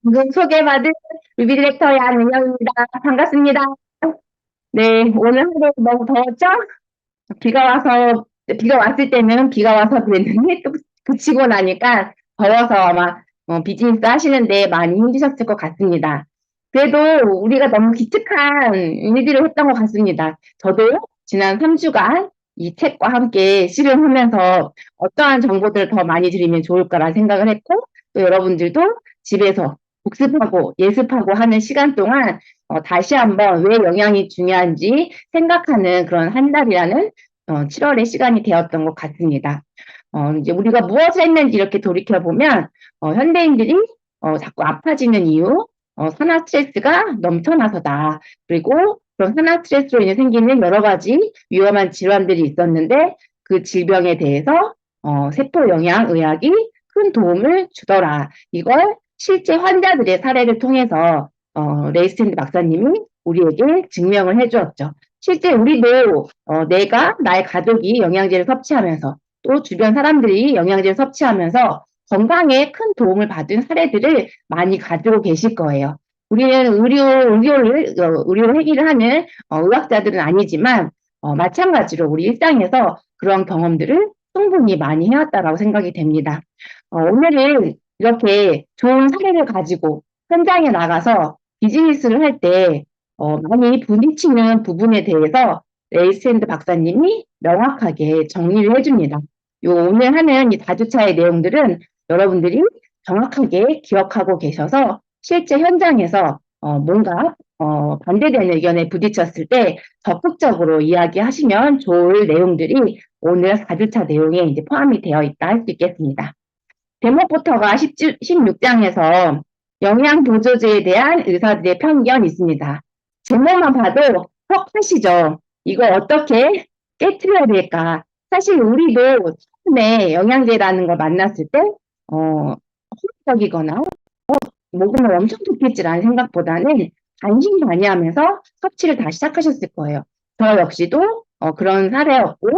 방금 소개받은 뮤비 디렉터의 안은영입니다. 반갑습니다. 네, 오늘 하루 너무 더웠죠? 비가 왔을 때는 비가 와서 그랬는데 또 그치고 나니까 더워서 아마 비즈니스 하시는데 많이 힘드셨을 것 같습니다. 그래도 우리가 너무 기특한 일들을 했던 것 같습니다. 저도 지난 3주간 이 책과 함께 실행하면서 어떠한 정보들을 더 많이 드리면 좋을까라는 생각을 했고, 또 여러분들도 집에서 복습하고 예습하고 하는 시간 동안 다시 한번 왜 영양이 중요한지 생각하는 그런 한 달이라는 7월의 시간이 되었던 것 같습니다. 이제 우리가 무엇을 했는지 이렇게 돌이켜보면, 현대인들이 자꾸 아파지는 이유, 산화 스트레스가 넘쳐나서다. 그리고 그런 산화 스트레스로 인해 생기는 여러 가지 위험한 질환들이 있었는데, 그 질병에 대해서 세포영양의학이 큰 도움을 주더라. 이걸 실제 환자들의 사례를 통해서 레이스탠드 박사님이 우리에게 증명을 해주었죠. 실제 우리도 내가 나의 가족이 영양제를 섭취하면서 또 주변 사람들이 영양제를 섭취하면서 건강에 큰 도움을 받은 사례들을 많이 가지고 계실 거예요. 우리는 의료 회기를 하는 의학자들은 아니지만 마찬가지로 우리 일상에서 그런 경험들을 충분히 많이 해왔다라고 생각이 됩니다. 오늘은 이렇게 좋은 사례를 가지고 현장에 나가서 비즈니스를 할 때 많이 부딪히는 부분에 대해서 레이스핸드 박사님이 명확하게 정리를 해줍니다. 오늘 하는 이 4주차의 내용들은 여러분들이 정확하게 기억하고 계셔서 실제 현장에서 뭔가 반대되는 의견에 부딪혔을 때 적극적으로 이야기하시면 좋을 내용들이 오늘 4주차 내용에 이제 포함이 되어 있다 할 수 있겠습니다. 대목부터가 16장에서 영양보조제에 대한 의사들의 편견이 있습니다. 제목만 봐도 헉하시죠. 이거 어떻게 깨트려야 될까? 사실 우리도 처음에 영양제라는 걸 만났을 때 호기적이거나 먹으면 엄청 좋겠지라는 생각보다는 반신반의하면서 섭취를 다시 시작하셨을 거예요. 저 역시도 그런 사례였고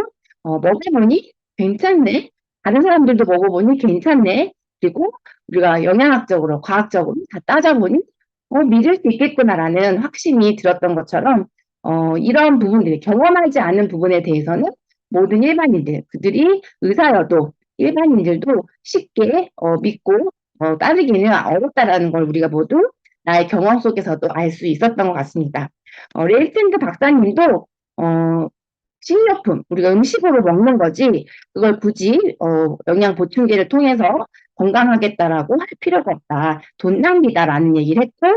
먹어보니 괜찮네. 다른 사람들도 먹어보니 괜찮네. 그리고 우리가 영양학적으로, 과학적으로 다 따져보니 믿을 수 있겠구나라는 확신이 들었던 것처럼 이런 부분들이 경험하지 않은 부분에 대해서는 모든 일반인들, 그들이 의사여도 일반인들도 쉽게 믿고 따르기는 어렵다라는 걸 우리가 모두 나의 경험 속에서도 알 수 있었던 것 같습니다. 레이스탠드 박사님도 식료품, 우리가 음식으로 먹는 거지 그걸 굳이 영양 보충제를 통해서 건강하겠다라고 할 필요가 없다. 돈 낭비다라는 얘기를 했고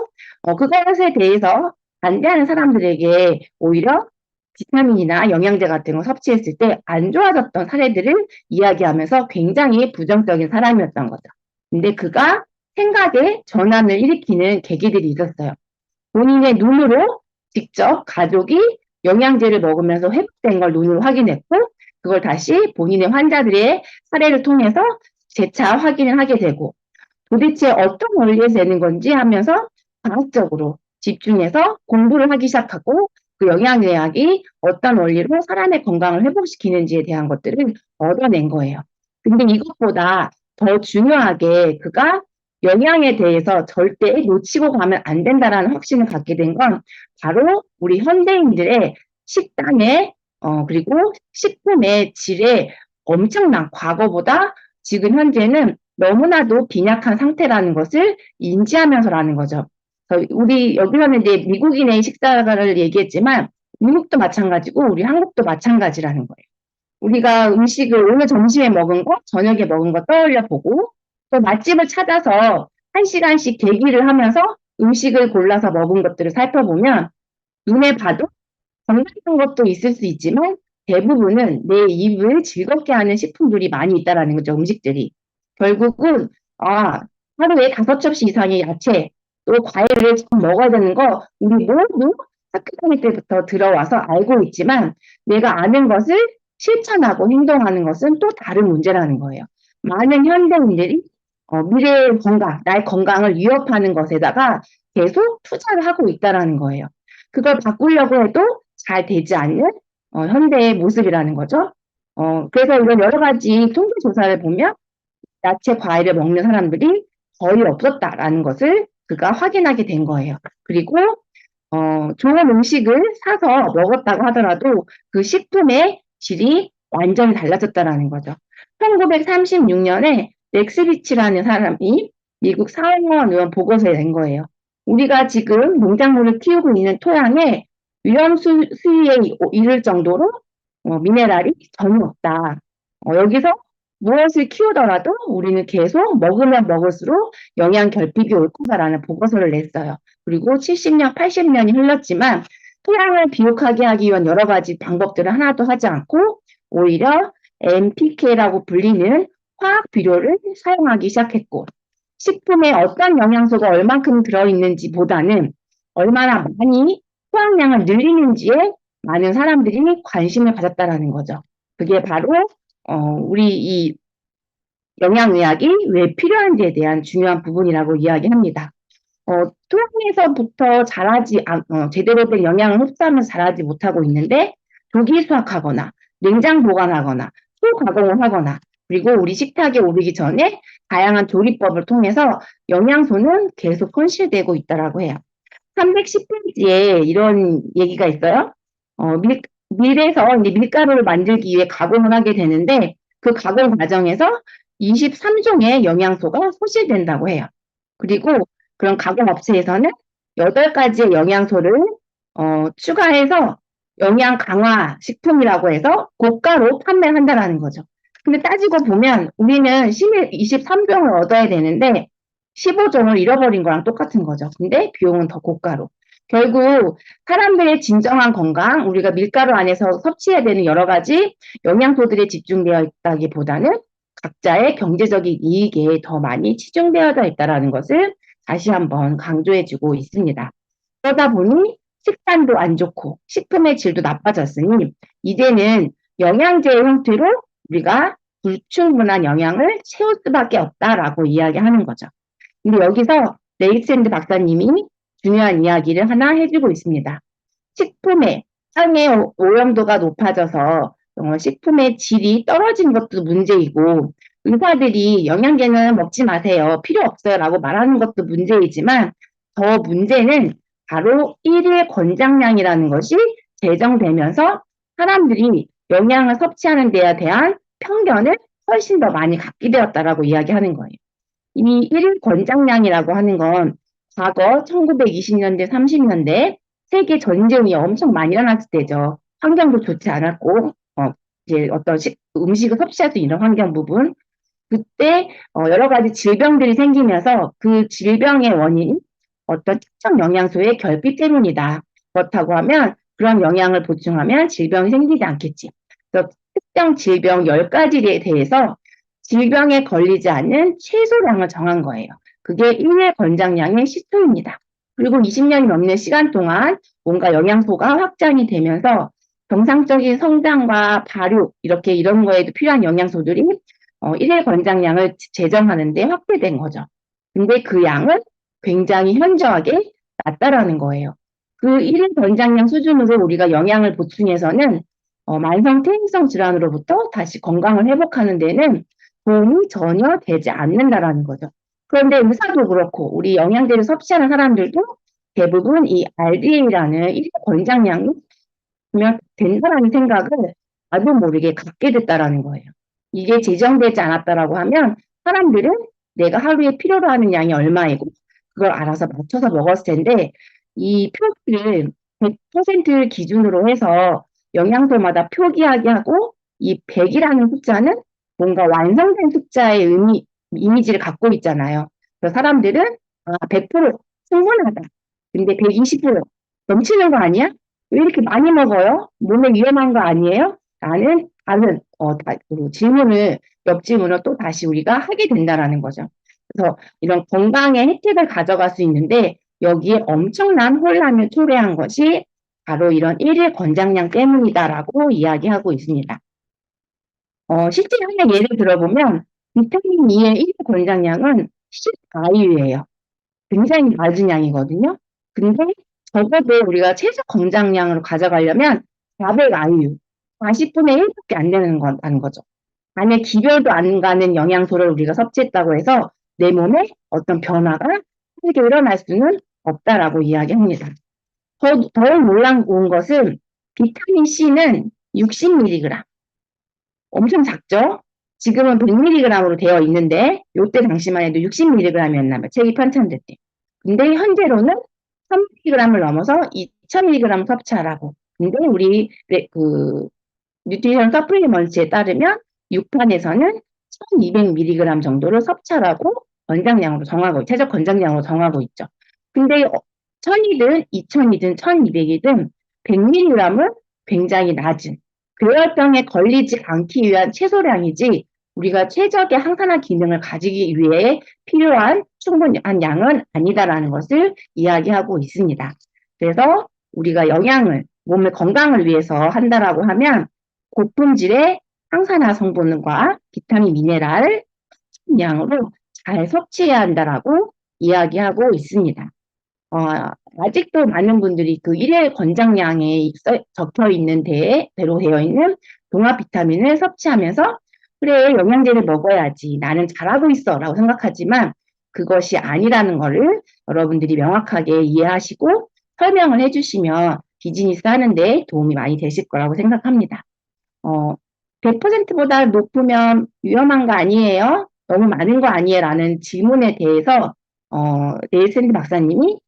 그것에 대해서 반대하는 사람들에게 오히려 비타민이나 영양제 같은 거 섭취했을 때 안 좋아졌던 사례들을 이야기하면서 굉장히 부정적인 사람이었던 거죠. 근데 그가 생각의 전환을 일으키는 계기들이 있었어요. 본인의 눈으로 직접 가족이 영양제를 먹으면서 회복된 걸 눈으로 확인했고 그걸 다시 본인의 환자들의 사례를 통해서 재차 확인을 하게 되고 도대체 어떤 원리에서 되는 건지 하면서 과학적으로 집중해서 공부를 하기 시작하고 그 영양의학이 어떤 원리로 사람의 건강을 회복시키는지에 대한 것들을 얻어낸 거예요. 근데 이것보다 더 중요하게 그가 영양에 대해서 절대 놓치고 가면 안 된다라는 확신을 갖게 된 건 바로 우리 현대인들의 식단의 그리고 식품의 질에 엄청난 과거보다 지금 현재는 너무나도 빈약한 상태라는 것을 인지하면서라는 거죠. 우리 여기서는 이제 미국인의 식사를 얘기했지만 미국도 마찬가지고 우리 한국도 마찬가지라는 거예요. 우리가 음식을 오늘 점심에 먹은 거, 저녁에 먹은 거 떠올려 보고 또 맛집을 찾아서 1시간씩 대기를 하면서 음식을 골라서 먹은 것들을 살펴보면 눈에 봐도 건강한 것도 있을 수 있지만 대부분은 내 입을 즐겁게 하는 식품들이 많이 있다라는 거죠, 음식들이. 결국은 하루에 5접시 이상의 야채 또 과일을 먹어야 되는 거 우리 모두 학교 다닐 때부터 들어와서 알고 있지만 내가 아는 것을 실천하고 행동하는 것은 또 다른 문제라는 거예요. 많은 현대인들이 미래의 건강, 나의 건강을 위협하는 것에다가 계속 투자를 하고 있다라는 거예요. 그걸 바꾸려고 해도 잘 되지 않는 현대의 모습이라는 거죠. 그래서 이런 여러 가지 통계 조사를 보면 야채, 과일을 먹는 사람들이 거의 없었다라는 것을 그가 확인하게 된 거예요. 그리고 좋은 음식을 사서 먹었다고 하더라도 그 식품의 질이 완전히 달라졌다라는 거죠. 1936년에 렉스리치라는 사람이 미국 사회공헌 의원 보고서에 낸 거예요. 우리가 지금 농작물을 키우고 있는 토양에 위험 수위에 이를 정도로 미네랄이 전혀 없다. 여기서 무엇을 키우더라도 우리는 계속 먹으면 먹을수록 영양 결핍이 올 거다라는 보고서를 냈어요. 그리고 70년, 80년이 흘렀지만 토양을 비옥하게 하기 위한 여러 가지 방법들을 하나도 하지 않고 오히려 NPK라고 불리는 화학 비료를 사용하기 시작했고 식품에 어떤 영양소가 얼만큼 들어있는지 보다는 얼마나 많이 포함량을 늘리는지에 많은 사람들이 관심을 가졌다라는 거죠. 그게 바로 우리 이 영양의학이 왜 필요한지에 대한 중요한 부분이라고 이야기합니다. 토양에서부터 제대로 된 영양을 흡수하면서 자라지 못하고 있는데 조기 수확하거나 냉장 보관하거나 소가공을 하거나 그리고 우리 식탁에 오르기 전에 다양한 조리법을 통해서 영양소는 계속 손실되고 있다라고 해요. 310페이지에 이런 얘기가 있어요. 밀에서 이제 밀가루를 만들기 위해 가공을 하게 되는데 그 가공 과정에서 23종의 영양소가 소실된다고 해요. 그리고 그런 가공업체에서는 8가지의 영양소를 추가해서 영양 강화 식품이라고 해서 고가로 판매한다라는 거죠. 근데 따지고 보면 우리는 23종을 얻어야 되는데 15종을 잃어버린 거랑 똑같은 거죠. 근데 비용은 더 고가로. 결국 사람들의 진정한 건강, 우리가 밀가루 안에서 섭취해야 되는 여러 가지 영양소들에 집중되어 있다기보다는 각자의 경제적인 이익에 더 많이 치중되어 있다는 것을 다시 한번 강조해주고 있습니다. 그러다 보니 식단도 안 좋고 식품의 질도 나빠졌으니 이제는 영양제의 형태로 우리가 불충분한 영양을 채울 수밖에 없다라고 이야기하는 거죠. 근데 여기서 레이샌드 박사님이 중요한 이야기를 하나 해주고 있습니다. 식품의 땅의 오염도가 높아져서 식품의 질이 떨어진 것도 문제이고 의사들이 영양제는 먹지 마세요. 필요 없어요. 라고 말하는 것도 문제이지만 더 문제는 바로 일일 권장량이라는 것이 제정되면서 사람들이 영양을 섭취하는 데에 대한 편견을 훨씬 더 많이 갖게 되었다라고 이야기하는 거예요. 이 일일 권장량이라고 하는 건 과거 1920년대, 30년대 세계 전쟁이 엄청 많이 일어났을 때죠. 환경도 좋지 않았고, 이제 음식을 섭취할 수 있는 환경 부분. 그때 여러 가지 질병들이 생기면서 그 질병의 원인, 어떤 특정 영양소의 결핍 때문이다. 그렇다고 하면 그런 영양을 보충하면 질병이 생기지 않겠지. 그래서 특정 질병 10가지에 대해서 질병에 걸리지 않는 최소량을 정한 거예요. 그게 1일 권장량의 시초입니다. 그리고 20년이 넘는 시간 동안 뭔가 영양소가 확장이 되면서 정상적인 성장과 발육 이런 거에도 필요한 영양소들이 1일 권장량을 제정하는데 확대된 거죠. 근데 그 양은 굉장히 현저하게 낮다라는 거예요. 그 1일 권장량 수준으로 우리가 영양을 보충해서는 만성 퇴행성 질환으로부터 다시 건강을 회복하는 데는 도움이 전혀 되지 않는다라는 거죠. 그런데 의사도 그렇고 우리 영양제를 섭취하는 사람들도 대부분 이 RDA라는 1일 권장량이 면 된다라는 생각을 나도 모르게 갖게 됐다라는 거예요. 이게 제정되지 않았다라고 하면 사람들은 내가 하루에 필요로 하는 양이 얼마이고 그걸 알아서 맞춰서 먹었을 텐데 이 표기를 100% 기준으로 해서 영양소마다 표기하게 하고 이 100이라는 숫자는 뭔가 완성된 숫자의 이미지를 갖고 있잖아요. 그래서 사람들은 100% 충분하다. 근데 120% 넘치는 거 아니야? 왜 이렇게 많이 먹어요? 몸에 위험한 거 아니에요? 라는 다른 옆 질문을 또 다시 우리가 하게 된다라는 거죠. 그래서 이런 건강의 혜택을 가져갈 수 있는데 여기에 엄청난 혼란을 초래한 것이 바로 이런 일일 권장량 때문이다라고 이야기하고 있습니다. 실제 하나 예를 들어보면 비타민 E의 일일 권장량은 14유예요. 굉장히 낮은 양이거든요. 근데 적어도 우리가 최소 권장량으로 가져가려면 400IU, 40분의 1밖에 안 되는 거라는 거죠. 만약 기별도 안 가는 영양소를 우리가 섭취했다고 해서 내 몸에 어떤 변화가 이렇게 일어날 수는 없다라고 이야기합니다. 더 놀라운 것은 비타민 C는 60mg. 엄청 작죠? 지금은 100mg으로 되어 있는데 요때 당시만 해도 60mg이었나 봐요. 책이 편찬될 때. 근데 현재로는 1000mg을 넘어서 2000mg 섭취하라고. 근데 우리 그 뉴트리션 서플리먼트에 따르면 6판에서는 1200mg 정도를 섭취하라고 권장량으로 정하고, 최저 권장량으로 정하고 있죠. 근데 1000이든 2000이든 1200이든 100mg은 굉장히 낮은 고혈병에 걸리지 않기 위한 최소량이지 우리가 최적의 항산화 기능을 가지기 위해 필요한 충분한 양은 아니다라는 것을 이야기하고 있습니다. 그래서 우리가 영양을 몸의 건강을 위해서 한다라고 하면 고품질의 항산화 성분과 비타민, 미네랄을 양으로 잘 섭취해야 한다라고 이야기하고 있습니다. 아직도 많은 분들이 그 일회 권장량에 적혀 있는 대로 되어 있는 종합 비타민을 섭취하면서 그래, 영양제를 먹어야지. 나는 잘하고 있어. 라고 생각하지만 그것이 아니라는 것을 여러분들이 명확하게 이해하시고 설명을 해주시면 비즈니스 하는데 도움이 많이 되실 거라고 생각합니다. 100%보다 높으면 위험한 거 아니에요? 너무 많은 거 아니에요? 라는 질문에 대해서 네일샌드 박사님이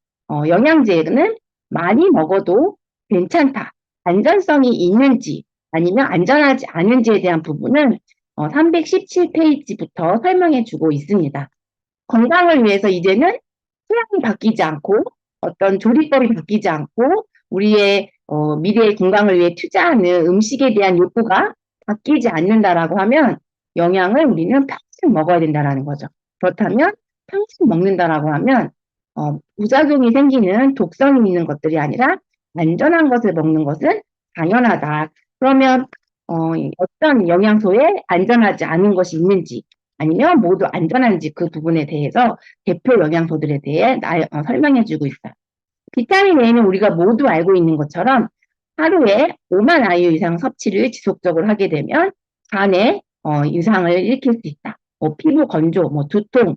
영양제는 많이 먹어도 괜찮다. 안전성이 있는지 아니면 안전하지 않은지에 대한 부분은 317페이지부터 설명해 주고 있습니다. 건강을 위해서 이제는 토양이 바뀌지 않고 어떤 조리법이 바뀌지 않고 우리의 미래의 건강을 위해 투자하는 음식에 대한 욕구가 바뀌지 않는다라고 하면 영양을 우리는 평생 먹어야 된다라는 거죠. 그렇다면 평생 먹는다라고 하면 부작용이 생기는 독성이 있는 것들이 아니라 안전한 것을 먹는 것은 당연하다. 그러면 어떤 영양소에 안전하지 않은 것이 있는지 아니면 모두 안전한지 그 부분에 대해서 대표 영양소들에 대해 설명해주고 있어요. 비타민 A는 우리가 모두 알고 있는 것처럼 하루에 5만 IU 이상 섭취를 지속적으로 하게 되면 간에 이상을 일으킬 수 있다. 피부 건조, 두통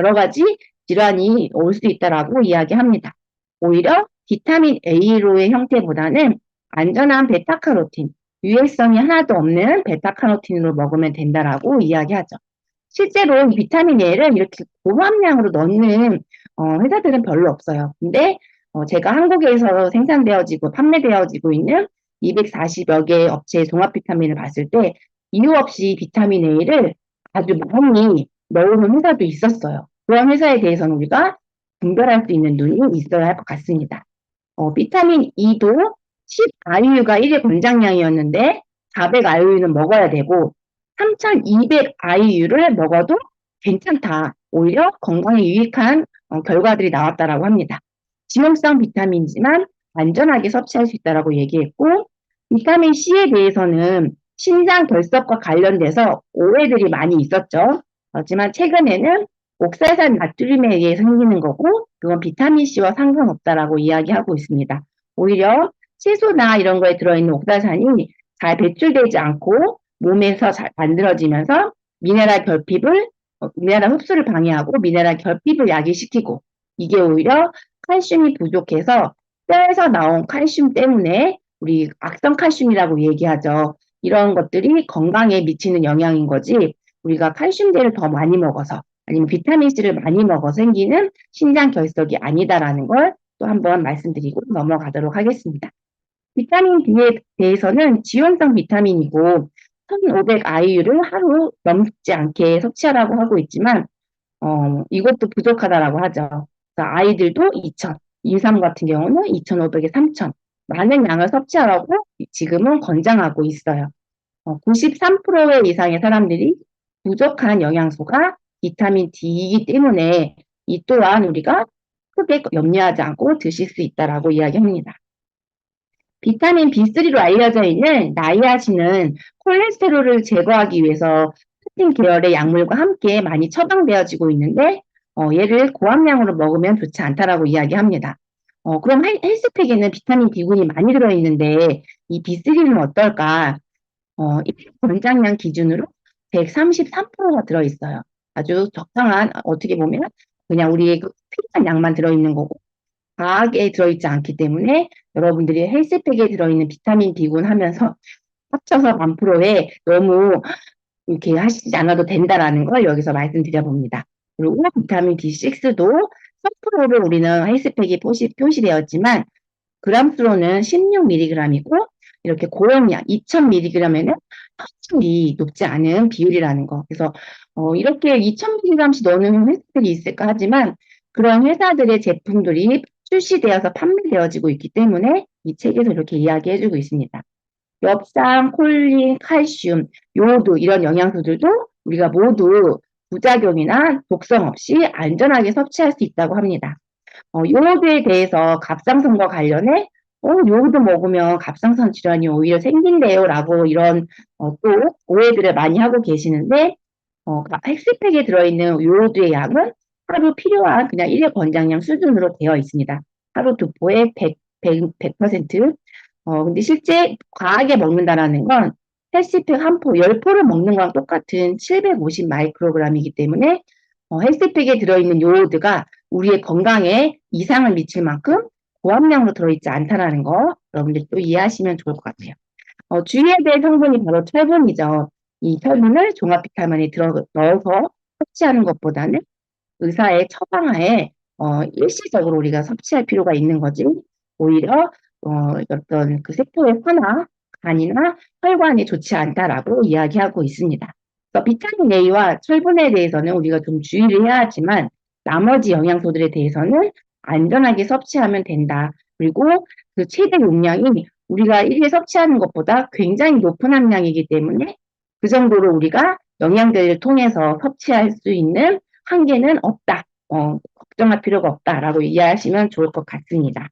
여러 가지 질환이 올 수 있다라고 이야기합니다. 오히려 비타민 A로의 형태보다는 안전한 베타카로틴, 유해성이 하나도 없는 베타카로틴으로 먹으면 된다라고 이야기하죠. 실제로 비타민 A를 이렇게 고함량으로 넣는 회사들은 별로 없어요. 근데 제가 한국에서 생산되어지고 판매되어지고 있는 240여 개의 업체의 종합 비타민을 봤을 때 이유 없이 비타민 A를 아주 많이 넣어놓은 회사도 있었어요. 그런 회사에 대해서는 우리가 분별할 수 있는 눈이 있어야 할 것 같습니다. 비타민 E도 10IU가 1일 권장량이었는데 400IU는 먹어야 되고 3200IU를 먹어도 괜찮다. 오히려 건강에 유익한 결과들이 나왔다라고 합니다. 지용성 비타민이지만 안전하게 섭취할 수 있다라고 얘기했고 비타민 C에 대해서는 신장 결석과 관련돼서 오해들이 많이 있었죠. 하지만 최근에는 옥살산 나트륨에 의해 생기는 거고 그건 비타민 C와 상관없다라고 이야기하고 있습니다. 오히려 채소나 이런 거에 들어있는 옥살산이 잘 배출되지 않고 몸에서 잘 만들어지면서 미네랄 결핍을 미네랄 흡수를 방해하고 미네랄 결핍을 야기시키고 이게 오히려 칼슘이 부족해서 뼈에서 나온 칼슘 때문에 우리 악성 칼슘이라고 얘기하죠. 이런 것들이 건강에 미치는 영향인 거지 우리가 칼슘제를 더 많이 먹어서 아니면 비타민 C를 많이 먹어 생기는 신장 결석이 아니다라는 걸 또 한번 말씀드리고 넘어가도록 하겠습니다. 비타민 D에 대해서는 지용성 비타민이고 1500IU를 하루 넘지 않게 섭취하라고 하고 있지만 이것도 부족하다라고 하죠. 아이들도 2000, 임산 같은 경우는 2500에 3000 많은 양을 섭취하라고 지금은 권장하고 있어요. 93% 이상의 사람들이 부족한 영양소가 비타민 D이기 때문에 이 또한 우리가 크게 염려하지 않고 드실 수 있다라고 이야기합니다. 비타민 B3로 알려져 있는 나이아신은 콜레스테롤을 제거하기 위해서 스틴 계열의 약물과 함께 많이 처방되어지고 있는데 얘를 고함량으로 먹으면 좋지 않다라고 이야기합니다. 그럼 헬스팩에는 비타민 B군이 많이 들어있는데 이 B3는 어떨까? 권장량 기준으로 133%가 들어있어요. 아주 적당한 어떻게 보면 그냥 우리의 필요한 양만 들어있는 거고 과하게 들어있지 않기 때문에 여러분들이 헬스팩에 들어있는 비타민 B군 하면서 합쳐서 10%에 너무 이렇게 하시지 않아도 된다라는 걸 여기서 말씀드려 봅니다. 그리고 비타민 B6도 10%를 우리는 헬스팩에 표시되었지만 그람수로는 16mg이고 이렇게 고용량 2000mg에는 훨씬 높지 않은 비율이라는 거. 그래서 이렇게 2000mg씩 넣는 회사들이 있을까 하지만 그런 회사들의 제품들이 출시되어서 판매되어지고 있기 때문에 이 책에서 이렇게 이야기해주고 있습니다. 엽산, 콜린, 칼슘, 요오드 이런 영양소들도 우리가 모두 부작용이나 독성 없이 안전하게 섭취할 수 있다고 합니다. 요오드에 대해서 갑상선과 관련해 요오드 먹으면 갑상선 질환이 오히려 생긴대요 라고 이런 또 오해들을 많이 하고 계시는데 헬스팩에 들어있는 요오드의 양은 하루 필요한 그냥 일일 권장량 수준으로 되어 있습니다. 하루 두 포에 100%. 근데 실제 과하게 먹는다라는 건 헬스팩 한 포, 10포를 먹는 거랑 똑같은 750 마이크로그램이기 때문에 헬스팩에 들어있는 요오드가 우리의 건강에 이상을 미칠 만큼 고함량으로 들어있지 않다라는 거 여러분들 또 이해하시면 좋을 것 같아요. 주의해야 될 성분이 바로 철분이죠. 이 철분을 종합 비타민에 넣어서 섭취하는 것보다는 의사의 처방하에 일시적으로 우리가 섭취할 필요가 있는 거지. 오히려 어떤 그 세포의 산화, 간이나 혈관에 좋지 않다라고 이야기하고 있습니다. 그래서 비타민 A와 철분에 대해서는 우리가 좀 주의를 해야 하지만 나머지 영양소들에 대해서는 안전하게 섭취하면 된다. 그리고 그 최대 용량이 우리가 일일에 섭취하는 것보다 굉장히 높은 함량이기 때문에 그 정도로 우리가 영양제를 통해서 섭취할 수 있는 한계는 없다. 걱정할 필요가 없다라고 이해하시면 좋을 것 같습니다.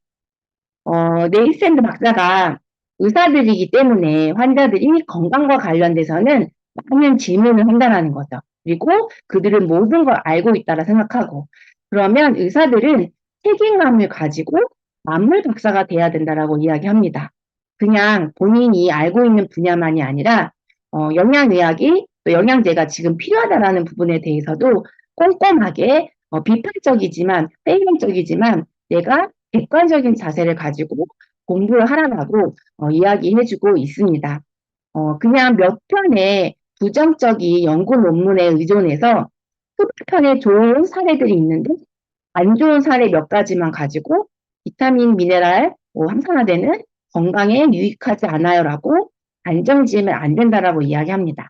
네이샌드 박사가 의사들이기 때문에 환자들이 건강과 관련돼서는 많은 질문을 한다는 거죠. 그리고 그들은 모든 걸 알고 있다라 생각하고 그러면 의사들은 책임감을 가지고 만물 박사가 돼야 된다라고 이야기합니다. 그냥 본인이 알고 있는 분야만이 아니라 영양의학이 또 영양제가 지금 필요하다라는 부분에 대해서도 꼼꼼하게 비판적이지만 회의적이지만 내가 객관적인 자세를 가지고 공부를 하라고 이야기해주고 있습니다. 그냥 몇 편의 부정적인 연구 논문에 의존해서 수백 편의 좋은 사례들이 있는데 안 좋은 사례 몇 가지만 가지고 비타민, 미네랄 항산화되는 건강에 유익하지 않아요라고 단정지으면 안 된다라고 이야기합니다.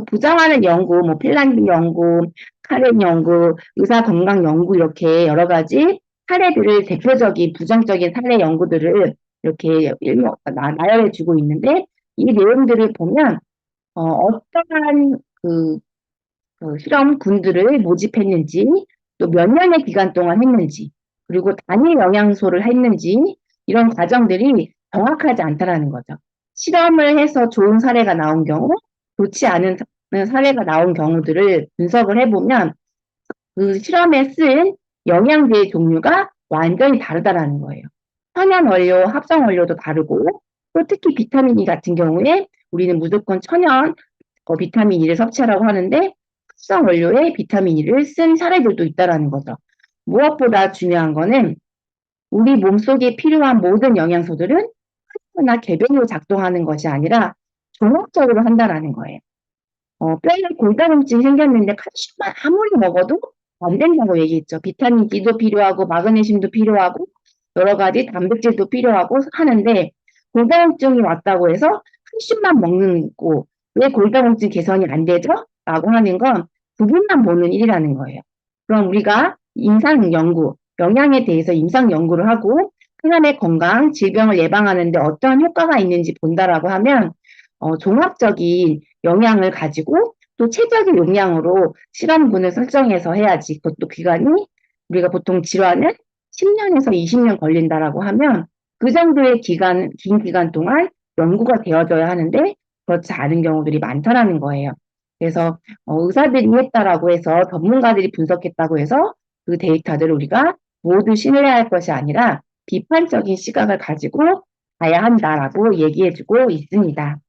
부정하는 연구, 핀란드 연구, 카렌 연구, 의사 건강 연구 이렇게 여러 가지 사례들을 대표적인 부정적인 사례 연구들을 이렇게 나열해주고 있는데 이 내용들을 보면 어떠한 그 실험군들을 모집했는지 또 몇 년의 기간 동안 했는지 그리고 단일 영양소를 했는지 이런 과정들이 정확하지 않다라는 거죠. 실험을 해서 좋은 사례가 나온 경우 좋지 않은 사례가 나온 경우들을 분석을 해보면 그 실험에 쓴 영양제의 종류가 완전히 다르다라는 거예요. 천연 원료, 합성 원료도 다르고 또 특히 비타민 E 같은 경우에 우리는 무조건 천연 비타민 E를 섭취하라고 하는데 합성 원료에 비타민 E를 쓴 사례들도 있다라는 거죠. 무엇보다 중요한 거는 우리 몸속에 필요한 모든 영양소들은 하나나 개별로 작동하는 것이 아니라 종합적으로 한다라는 거예요. 뼈에 골다공증이 생겼는데 칼슘만 아무리 먹어도 안 된다고 얘기했죠. 비타민 D도 필요하고 마그네슘도 필요하고 여러 가지 단백질도 필요하고 하는데 골다공증이 왔다고 해서 칼슘만 먹는 거 왜 골다공증 개선이 안 되죠? 라고 하는 건 부분만 보는 일이라는 거예요. 그럼 우리가 임상 연구, 영양에 대해서 임상 연구를 하고 사람의 건강, 질병을 예방하는데 어떠한 효과가 있는지 본다라고 하면 종합적인 영양을 가지고 또 최적의 용량으로 실험군을 설정해서 해야지. 그것도 기간이 우리가 보통 질환은 10년에서 20년 걸린다라고 하면 그 정도의 긴 기간 동안 연구가 되어져야 하는데 그렇지 않은 경우들이 많다라는 거예요. 그래서 의사들이 했다라고 해서 전문가들이 분석했다고 해서 그 데이터들을 우리가 모두 신뢰할 것이 아니라 비판적인 시각을 가지고 봐야 한다라고 얘기해주고 있습니다.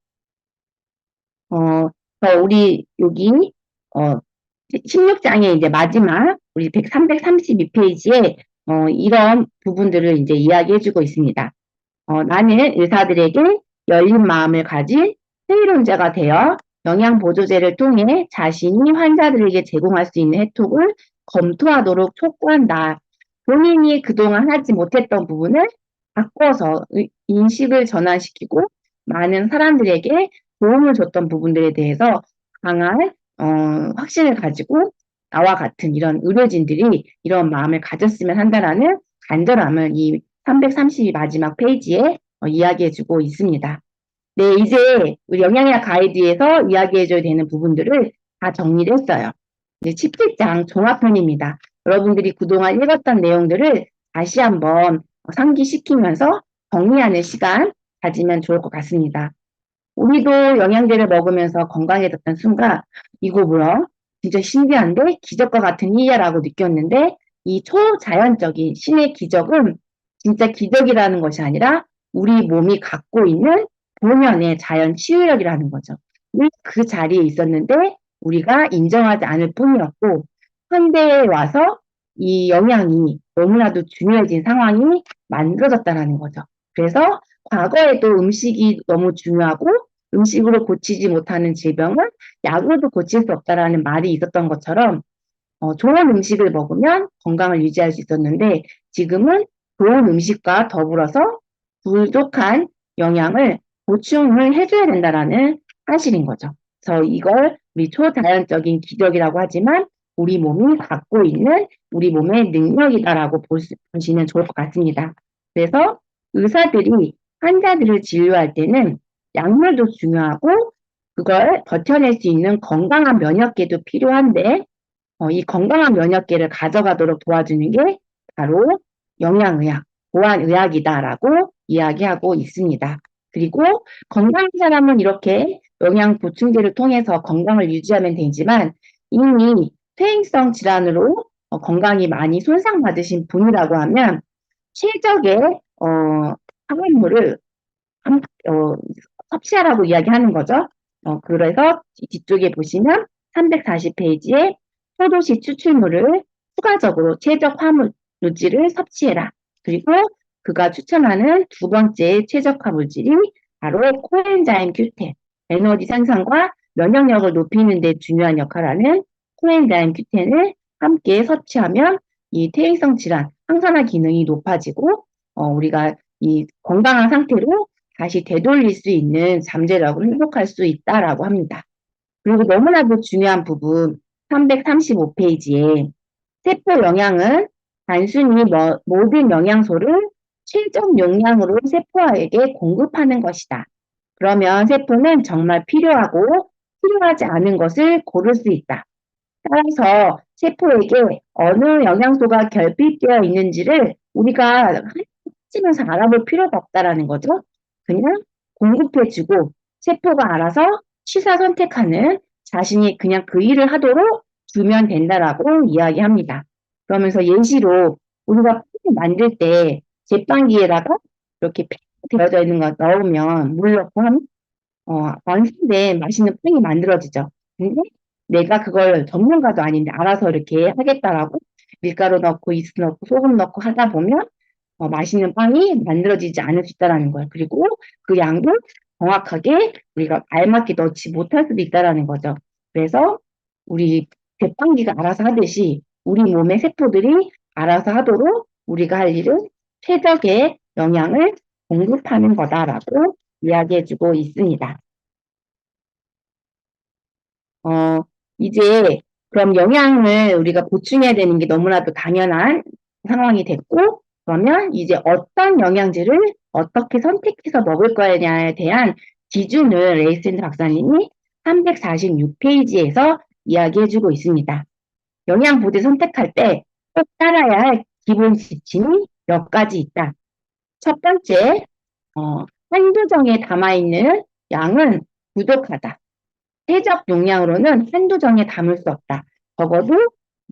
우리 여기 16장의 이제 마지막 우리 332페이지에 이런 부분들을 이제 이야기해주고 있습니다. 나는 의사들에게 열린 마음을 가진 회의론자가 되어 영양보조제를 통해 자신이 환자들에게 제공할 수 있는 혜택을 검토하도록 촉구한다. 본인이 그동안 하지 못했던 부분을 바꿔서 인식을 전환시키고 많은 사람들에게 도움을 줬던 부분들에 대해서 강한 확신을 가지고 나와 같은 이런 의료진들이 이런 마음을 가졌으면 한다라는 간절함을 이 332 마지막 페이지에 이야기해주고 있습니다. 네, 이제 우리 영양학 가이드에서 이야기해줘야 되는 부분들을 다 정리를 했어요. 이제 17장 종합편입니다. 여러분들이 그동안 읽었던 내용들을 다시 한번 상기시키면서 정리하는 시간 가지면 좋을 것 같습니다. 우리도 영양제를 먹으면서 건강해졌던 순간 이거 뭐야? 진짜 신기한데 기적과 같은 일이야라고 느꼈는데 이 초자연적인 신의 기적은 진짜 기적이라는 것이 아니라 우리 몸이 갖고 있는 본연의 자연 치유력이라는 거죠. 그 자리에 있었는데 우리가 인정하지 않을 뿐이었고 현대에 와서 이 영양이 너무나도 중요해진 상황이 만들어졌다는 거죠. 그래서 과거에도 음식이 너무 중요하고 음식으로 고치지 못하는 질병은 약으로도 고칠 수 없다라는 말이 있었던 것처럼 좋은 음식을 먹으면 건강을 유지할 수 있었는데 지금은 좋은 음식과 더불어서 부족한 영양을 보충을 해줘야 된다라는 사실인 거죠. 그래서 이걸 우리 초자연적인 기적이라고 하지만 우리 몸이 갖고 있는 우리 몸의 능력이다라고 보시면 좋을 것 같습니다. 그래서 의사들이 환자들을 진료할 때는 약물도 중요하고 그걸 버텨낼 수 있는 건강한 면역계도 필요한데 이 건강한 면역계를 가져가도록 도와주는 게 바로 영양의학, 보안의학이다라고 이야기하고 있습니다. 그리고 건강한 사람은 이렇게 영양 보충제를 통해서 건강을 유지하면 되지만 이미 퇴행성 질환으로 건강이 많이 손상받으신 분이라고 하면 최적의 항암물을 섭취하라고 이야기하는 거죠. 그래서 뒤쪽에 보시면 340페이지에 포도시 추출물을 추가적으로 최적 화물질을 섭취해라. 그리고 그가 추천하는 두 번째 최적화 물질이 바로 코엔자임 Q10, 에너지 생산과 면역력을 높이는 데 중요한 역할을 하는 코엔자임 Q10을 함께 섭취하면 이 퇴행성 질환, 항산화 기능이 높아지고 우리가 이 건강한 상태로 다시 되돌릴 수 있는 잠재력을 회복할 수 있다라고 합니다. 그리고 너무나도 중요한 부분 335페이지에 세포 영양은 단순히 모든 영양소를 최적 용량으로 세포에게 공급하는 것이다. 그러면 세포는 정말 필요하고 필요하지 않은 것을 고를 수 있다. 따라서 세포에게 어느 영양소가 결핍되어 있는지를 우리가 한치면서 알아볼 필요가 없다라는 거죠. 그냥 공급해주고 세포가 알아서 취사 선택하는 자신이 그냥 그 일을 하도록 주면 된다라고 이야기합니다. 그러면서 예시로 우리가 팬을 만들 때 제빵기에다가 이렇게 팬 되어져 있는 거 넣으면 물 넣고 하면 완성된 맛있는 팬이 만들어지죠. 근데 내가 그걸 전문가도 아닌데 알아서 이렇게 하겠다라고 밀가루 넣고 이스트 넣고 소금 넣고 하다 보면 맛있는 빵이 만들어지지 않을 수 있다는 거예요. 그리고 그 양도 정확하게 우리가 알맞게 넣지 못할 수도 있다는 거죠. 그래서 우리 제빵기가 알아서 하듯이 우리 몸의 세포들이 알아서 하도록 우리가 할 일은 최적의 영양을 공급하는 거다라고 이야기해주고 있습니다. 이제 그럼 영양을 우리가 보충해야 되는 게 너무나도 당연한 상황이 됐고, 그러면 이제 어떤 영양제를 어떻게 선택해서 먹을 거냐에 대한 기준을 레이센드 박사님이 346페이지에서 이야기해주고 있습니다. 영양보드 선택할 때 꼭 따라야 할 기본 지침이 몇 가지 있다. 첫 번째, 한두 정에 담아있는 양은 부족하다. 최적 용량으로는 한두 정에 담을 수 없다. 적어도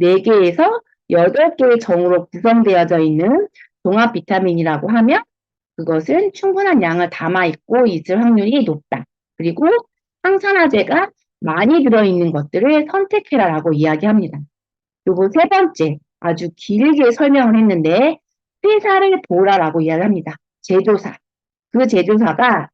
4개에서 8개의 정으로 구성되어져 있는 종합 비타민이라고 하면 그것은 충분한 양을 담아 있고 있을 확률이 높다. 그리고 항산화제가 많이 들어있는 것들을 선택해라라고 이야기합니다. 그리고 세 번째, 아주 길게 설명을 했는데 회사를 보라라고 이야기합니다. 제조사. 그 제조사가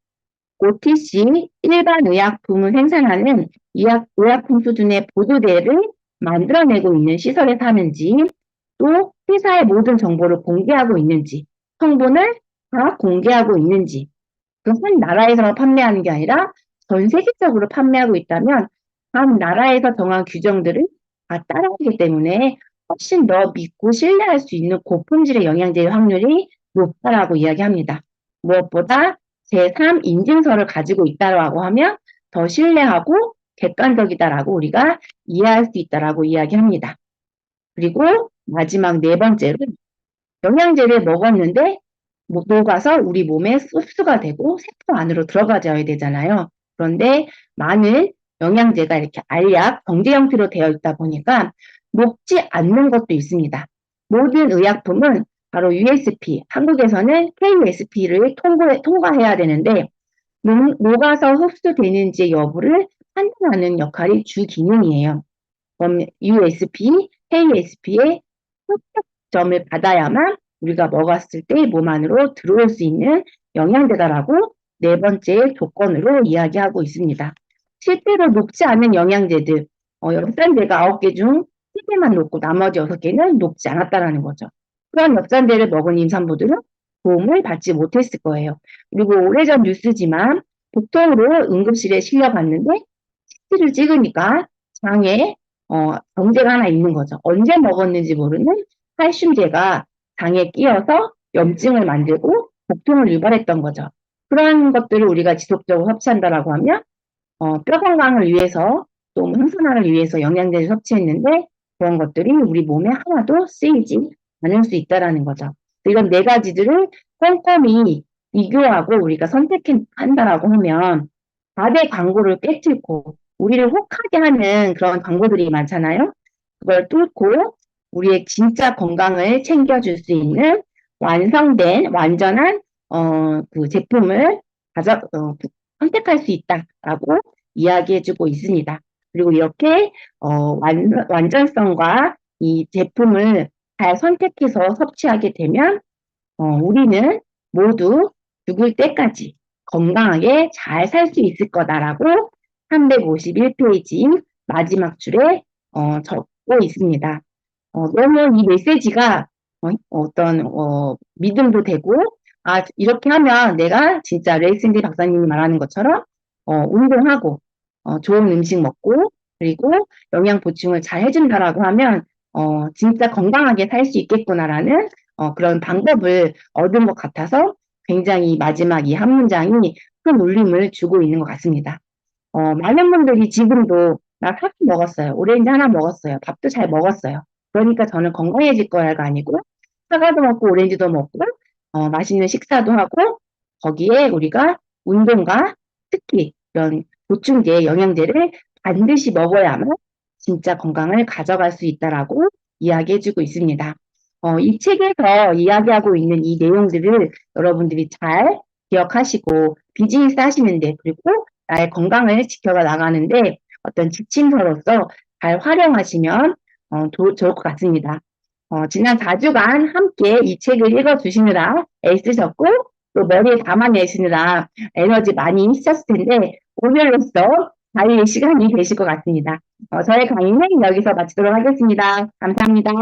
OTC 일반 의약품을 생산하는 의약품 수준의 보조제를 만들어내고 있는 시설에 사는지, 또 회사의 모든 정보를 공개하고 있는지, 성분을 다 공개하고 있는지, 그 한 나라에서만 판매하는 게 아니라 전 세계적으로 판매하고 있다면 각 나라에서 정한 규정들을 다 따라오기 때문에 훨씬 더 믿고 신뢰할 수 있는 고품질의 영양제의 확률이 높다라고 이야기합니다. 무엇보다 제3 인증서를 가지고 있다라고 하면 더 신뢰하고 객관적이다라고 우리가 이해할 수 있다라고 이야기합니다. 그리고 마지막 네 번째로 영양제를 먹었는데 녹아서 우리 몸에 흡수가 되고 세포 안으로 들어가져야 되잖아요. 그런데 많은 영양제가 이렇게 알약, 병제 형태로 되어 있다 보니까 녹지 않는 것도 있습니다. 모든 의약품은 바로 USP, 한국에서는 KSP를 통과해야 되는데 녹아서 흡수되는지 여부를 판단하는 역할이 주 기능이에요. 그럼 USP, KSP의 합격점을 받아야만 우리가 먹었을 때 몸 안으로 들어올 수 있는 영양제다라고 네 번째 조건으로 이야기하고 있습니다. 실제로 녹지 않은 영양제들, 엽산제가 9개 중 3개만 녹고 나머지 6개는 녹지 않았다라는 거죠. 그런 엽산제를 먹은 임산부들은 도움을 받지 못했을 거예요. 그리고 오래전 뉴스지만 보통으로 응급실에 실려갔는데 CT를 찍으니까 장에 병제가 하나 있는 거죠. 언제 먹었는지 모르는 칼슘제가 장에 끼어서 염증을 만들고 복통을 유발했던 거죠. 그런 것들을 우리가 지속적으로 섭취한다라고 하면 뼈 건강을 위해서 또 항산화를 위해서 영양제를 섭취했는데 그런 것들이 우리 몸에 하나도 쓰이지 않을 수 있다라는 거죠. 이런 네 가지들을 꼼꼼히 비교하고 우리가 선택한다라고 하면 과대 광고를 깨뚫고 우리를 혹하게 하는 그런 광고들이 많잖아요. 그걸 뚫고 우리의 진짜 건강을 챙겨줄 수 있는 완성된 완전한 그 제품을 선택할 수 있다라고 이야기해주고 있습니다. 그리고 이렇게 완전성과 이 제품을 잘 선택해서 섭취하게 되면 우리는 모두 죽을 때까지 건강하게 잘 살 수 있을 거다라고 351페이지 마지막 줄에 적고 있습니다. 너무 이 메시지가 믿음도 되고 이렇게 하면 내가 진짜 레이슨디 박사님이 말하는 것처럼 운동하고 좋은 음식 먹고 그리고 영양 보충을 잘 해준다라고 하면 진짜 건강하게 살 수 있겠구나라는 그런 방법을 얻은 것 같아서 굉장히 마지막 이 한 문장이 큰 울림을 주고 있는 것 같습니다. 많은 분들이 지금도 나 카키 먹었어요. 오렌지 하나 먹었어요. 밥도 잘 먹었어요. 그러니까 저는 건강해질 거야가 아니고 사과도 먹고 오렌지도 먹고 맛있는 식사도 하고 거기에 우리가 운동과 특히 이런 보충제, 영양제를 반드시 먹어야만 진짜 건강을 가져갈 수 있다라고 이야기해주고 있습니다. 이 책에서 이야기하고 있는 이 내용들을 여러분들이 잘 기억하시고 비즈니스 하시는데 그리고 나의 건강을 지켜가 나가는데 어떤 지침서로서 잘 활용하시면 좋을 것 같습니다. 지난 4주간 함께 이 책을 읽어주시느라 애쓰셨고 또 머리에 담아내시느라 에너지 많이 쓰셨을 텐데 오늘로써 자유의 시간이 되실 것 같습니다. 저의 강의는 여기서 마치도록 하겠습니다. 감사합니다.